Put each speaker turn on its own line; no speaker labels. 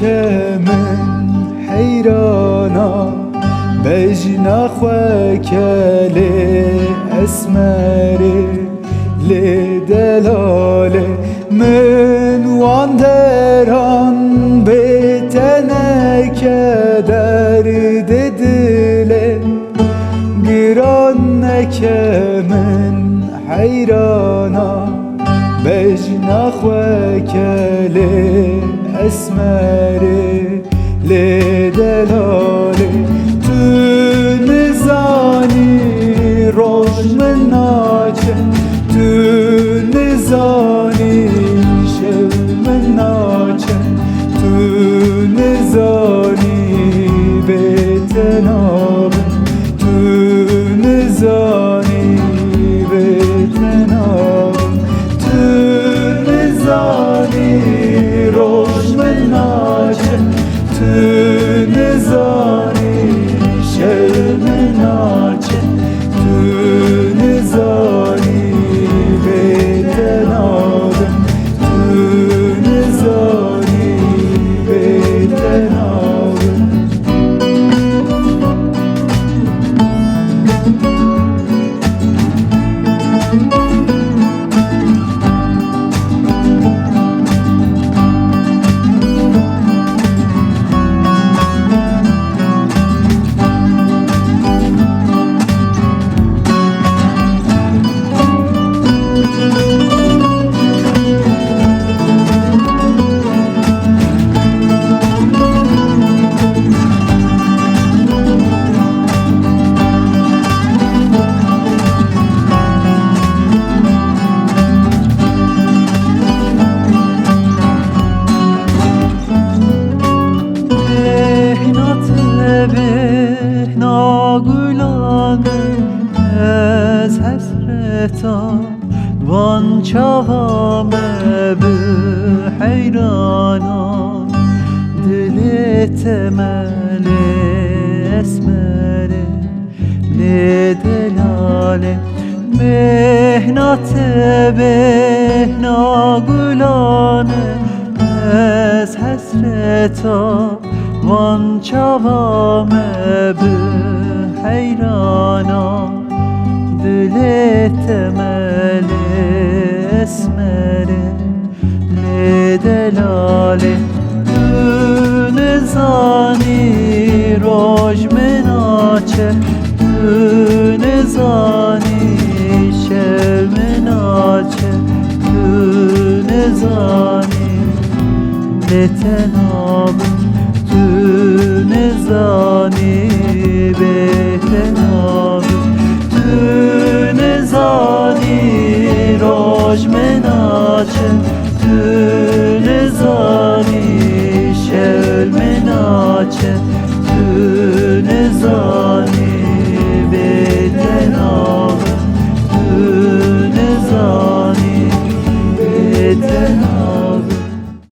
من حیرانا بجنا خوکل اسمر لدلال من واندران بتنه درد دل گران من حیرانا بجنا خوکل اسمر لدلال تو نزانی روش من ناچه تو نزانی شب من ناچه تو نزانی بتناب تو نزانی بتناب تو نزانی روش من ناچه تو نزانی شب من ناچه تو نزانی بتناب تو نزانی بتناب از حسرتا وان چاوامه به حیرانا دل تمل اسمره لدلاله مهنات بهنا گلانه از حسرتا وان چاوامه به حیرانا دل تمل اسمره لدلاله تو نزانی روش مناچه تو نزانی شب مناچه تو نزانی بتناب تو نزانی بتناب تو نزانی روش مناچه تو